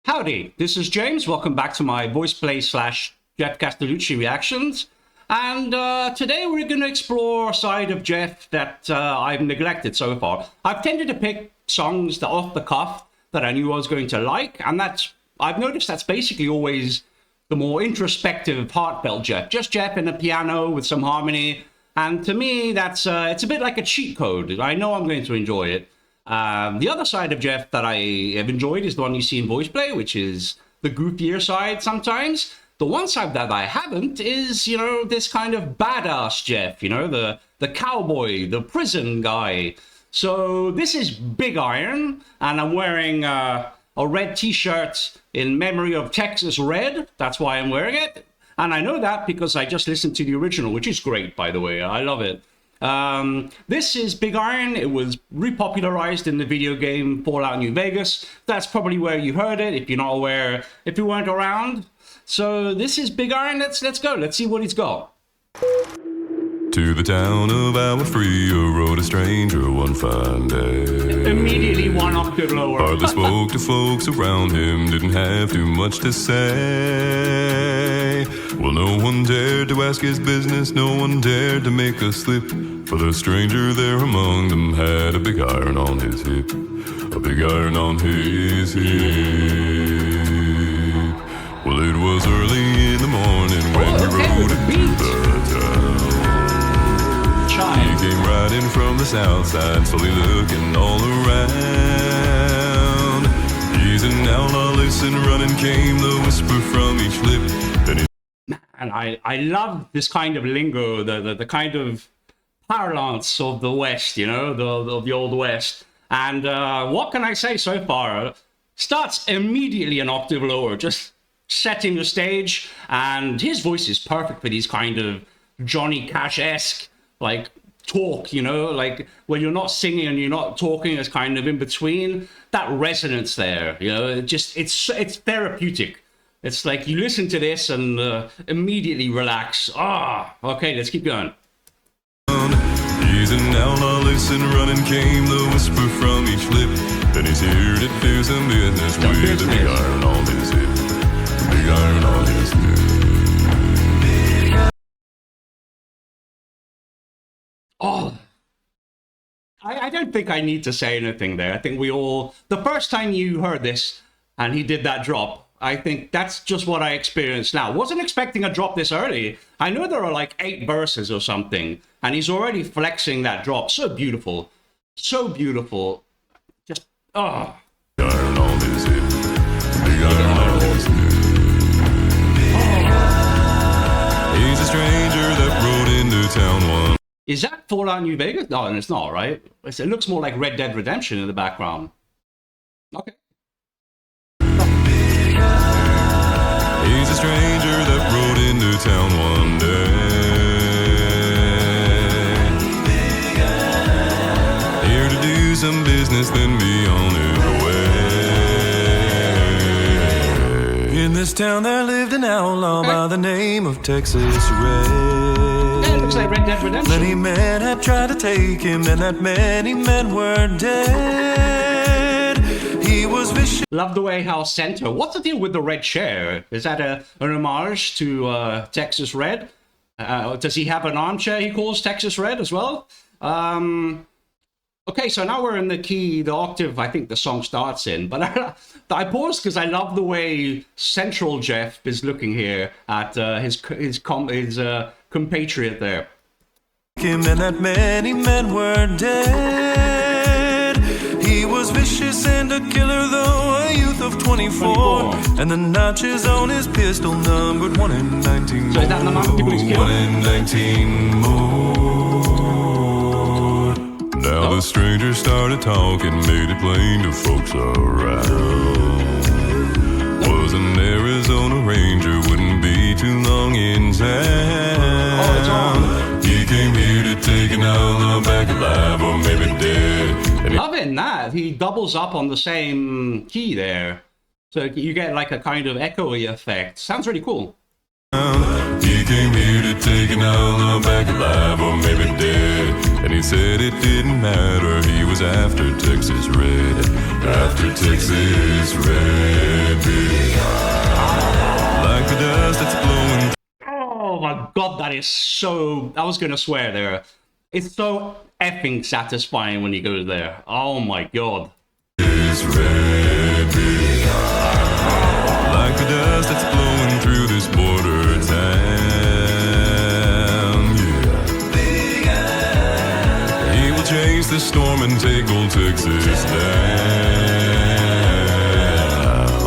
Howdy, this is James. Welcome back to my voice play / Geoff Castellucci reactions. And today we're going to explore a side of Geoff that I've neglected so far. I've tended to pick songs that off the cuff that I knew I was going to like, and I've noticed that's basically always the more introspective, heartfelt Geoff. Just Geoff and a piano with some harmony. And to me, that's it's a bit like a cheat code. I know I'm going to enjoy it. The other side of Geoff that I have enjoyed is the one you see in voice play, which is the goofier side sometimes. The one side that I haven't is, you know, this kind of badass Geoff, you know, the cowboy, the prison guy. So this is Big Iron, and I'm wearing a red t-shirt in memory of Texas Red. That's why I'm wearing it. And I know that because I just listened to the original, which is great, by the way. I love it. This is Big Iron. It was repopularized in the video game Fallout New Vegas. That's probably where you heard it, if you're not aware, if you weren't around. So this is Big Iron. Let's go. Let's see what he's got. To the town of our free rode a stranger one fine day. Immediately one octave lower. Hardly spoke to folks around him, didn't have too much to say. Well, no one dared to ask his business, no one dared to make a slip, for the stranger there among them had a big iron on his hip. A big iron on his hip. Well, it was early in the morning when he rode into the town. He came riding from the south side, slowly looking all around. Easing now, listen, running came the whisper from each lip. Then and I love this kind of lingo, the kind of parlance of the West, you know, of the Old West. And what can I say so far? Starts immediately an octave lower, just setting the stage. And his voice is perfect for these kind of Johnny Cash-esque, like, talk, you know, like when you're not singing and you're not talking, it's kind of in between. That resonance there, you know, it's therapeutic. It's like you listen to this and immediately relax. Okay, let's keep going. Easing down, listen, running came the whisper from each lip. Then he's here to do some business with a big iron on his hip. Big iron on his hip. I don't think I need to say anything there. I think we all, the first time you heard this and he did that drop, I think that's just what I experienced now. Wasn't expecting a drop this early. I know there are like 8 verses or something, and he's already flexing that drop. So beautiful. So beautiful. Just, Iron on his hip. Big iron on his hip. He's a stranger that rode into town one. Is that Fallout New Vegas? No, it's not, right? It looks more like Red Dead Redemption in the background. Okay. He's a stranger that rode into town one day. Here to do some business, then be on his way. In this town there lived an outlaw by the name of Texas Red. Looks like Red Dead Redemption. Many men have tried to take him, and that many men were dead. He was vicious. Love the way how center. What's the deal with the red chair? Is that an homage to Texas Red? Does he have an armchair he calls Texas Red as well? Okay, so now we're in the key, the octave I think the song starts in. But I paused because I love the way central Geoff is looking here at his compatriot there. Him and that many men were dead. He was vicious and a killer, though a youth of 24. And the notches on his pistol numbered 1 in 19 more. So is that the amount of people he's killed? 1 in 19 more. Now the stranger started talking, made it plain to folks around. Was an Arizona Ranger, wouldn't be too long in town. He came here to take an outlaw back alive, or maybe dead. Loving that. He doubles up on the same key there. So you get like a kind of echoey effect. Sounds really cool. He came here to take an outlaw back alive, or maybe dead. And he said it didn't matter, he was after Texas Red. After Texas Red. God, that is so... I was going to swear there. It's so effing satisfying when he goes there. Oh my God. It's red, like the dust that's blowing through this border town. Yeah. He will chase the storm and take old Texas down.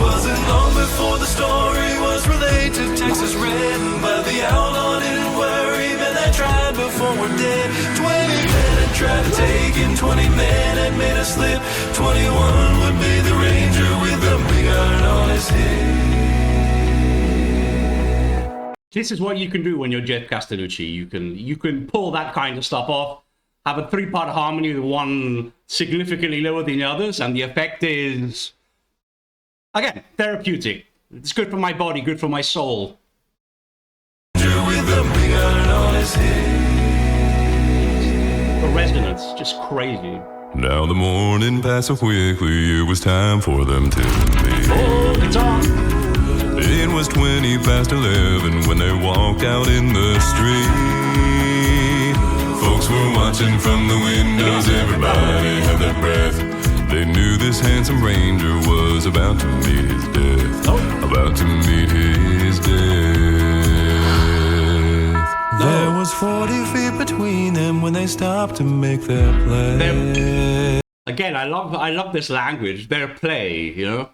Wasn't long before the story was relayed to Texas Red, but the outlaw didn't worry, man, they tried before we're dead. 20 men had tried to take him, 20 men had made a slip. 21 would be the ranger with the big iron on his head. This is what you can do when you're Geoff Castellucci. You can pull that kind of stuff off, have a three-part harmony with one significantly lower than the others, and the effect is, again, therapeutic. It's good for my body, good for my soul. With the big iron on his head. The resonance, just crazy. Now the morning passed so quickly, it was time for them to meet. Oh, it's on. It was 20 past 11 when they walked out in the street. Folks were watching from the windows, everybody had their breath. They knew this handsome ranger was about to meet his death. About to meet his death. There was 40 feet between them when they stopped to make their play. Again, I love this language, their play, you know?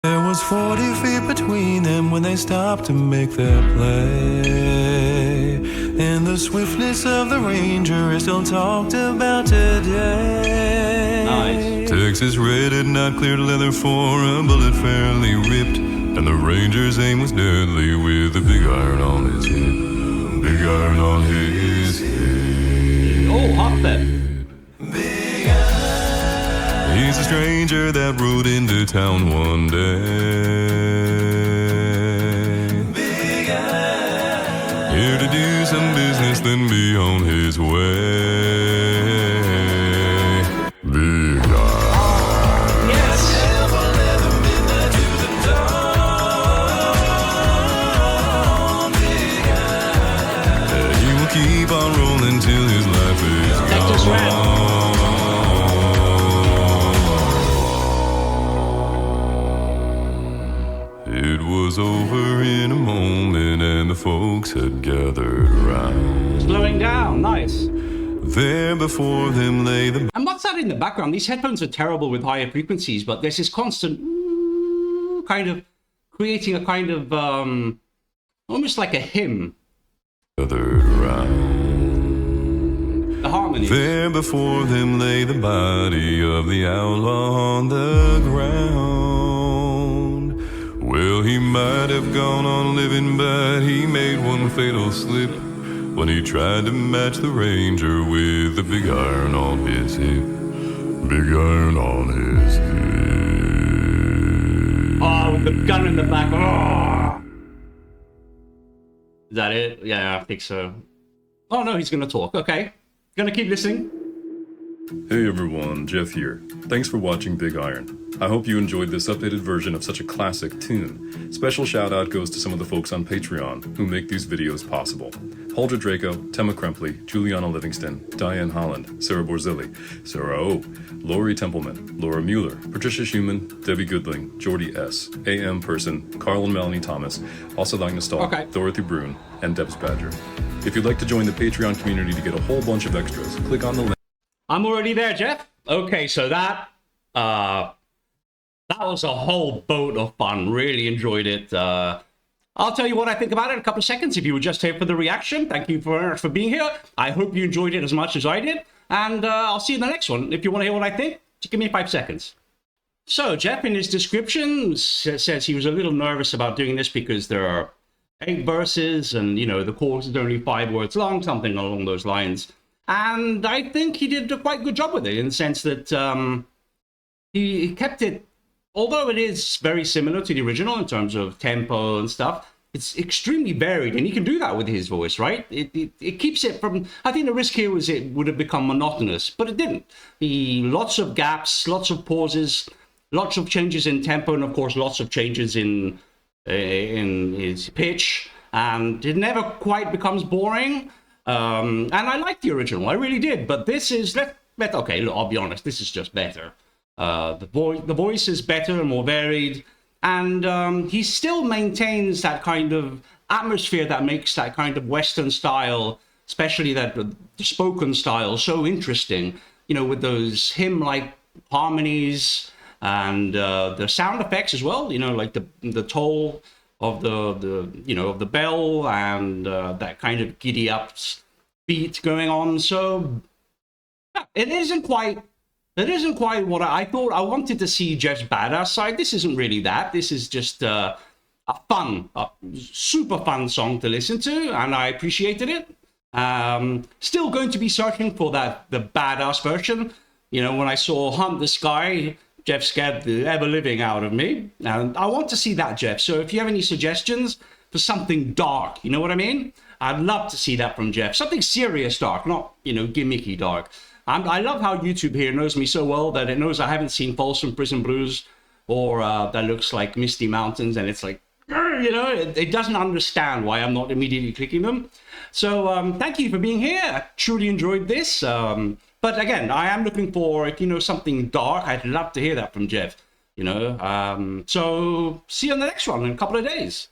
There was 40 feet between them when they stopped to make their play. And the swiftness of the ranger is still talked about today. Nice. Texas Red had not cleared leather for a bullet fairly ripped, and the ranger's aim was deadly with a big iron on his head. Big iron on his head. Oh, hot then. Big iron. He's a stranger that rode into town one day. Big iron. Here to do some business, then be on his way. Big iron. Yes. Keep on rolling till his life is Texas Red. gone. It was over in a moment and the folks had gathered round. Slowing down, nice. There before them lay the... And what's that in the background? These headphones are terrible with higher frequencies, but there's this constant kind of creating a kind of almost like a hymn. Gathered round. The harmony. There before them lay the body of the outlaw on the ground. Well, he might have gone on living, but he made one fatal slip when he tried to match the ranger with the big iron on his hip. Big iron on his hip. Oh, with the gun in the back. Oh. Is that it? Yeah, I think so. Oh no, he's gonna talk. Okay. Gonna keep listening. Hey everyone, Geoff here. Thanks for watching Big Iron. I hope you enjoyed this updated version of such a classic tune. Special shout out goes to some of the folks on Patreon who make these videos possible. Huldra Draco, Temma Krempley, Juliana Livingston, Diane Holland, Sarah Borzilli, Sarah O, Lori Templeman, Laura Mueller, Patricia Schumann, Debbie Goodling, Jordy S, A.M. Person, Carl and Melanie Thomas, Asa Lagnastall, Okay. Dorothy Brune, and Debs Badger. If you'd like to join the Patreon community to get a whole bunch of extras, click on the link. I'm already there, Geoff. Okay, so that was a whole boat of fun. Really enjoyed it. I'll tell you what I think about it in a couple of seconds. If you were just here for the reaction, thank you for being here. I hope you enjoyed it as much as I did. And I'll see you in the next one. If you want to hear what I think, just give me 5 seconds. So, Geoff, in his description, says he was a little nervous about doing this because there are 8 verses and, you know, the chorus is only 5 words long, something along those lines. And I think he did a quite good job with it in the sense that he kept it, although it is very similar to the original in terms of tempo and stuff, it's extremely varied, and he can do that with his voice, right? It keeps it from, I think the risk here was it would have become monotonous, but it didn't. Lots of gaps, lots of pauses, lots of changes in tempo, and of course lots of changes in his pitch. and it never quite becomes boring. And I like the original, I really did. But this is okay. Look, I'll be honest, this is just better. The voice is better and more varied, and he still maintains that kind of atmosphere that makes that kind of Western style, especially that the spoken style, so interesting. You know, with those hymn-like harmonies and the sound effects as well. You know, like the toll of the bell and that kind of giddy up beat going on. So yeah, it isn't quite what I thought. I wanted to see Geoff's badass side. This isn't really that. This is just a super fun song to listen to, and I appreciated it. Still going to be searching for the badass version. You know, when I saw Hunt the Sky, Geoff scared the ever-living out of me. And I want to see that, Geoff. So if you have any suggestions for something dark, you know what I mean? I'd love to see that from Geoff. Something serious dark, not, you know, gimmicky dark. I love how YouTube here knows me so well that it knows I haven't seen Folsom Prison Blues or that looks like Misty Mountains, and it's like, you know, it doesn't understand why I'm not immediately clicking them. So thank you for being here. I truly enjoyed this. But again, I am looking for, if you know, something dark. I'd love to hear that from Geoff, you know. So see you on the next one in a couple of days.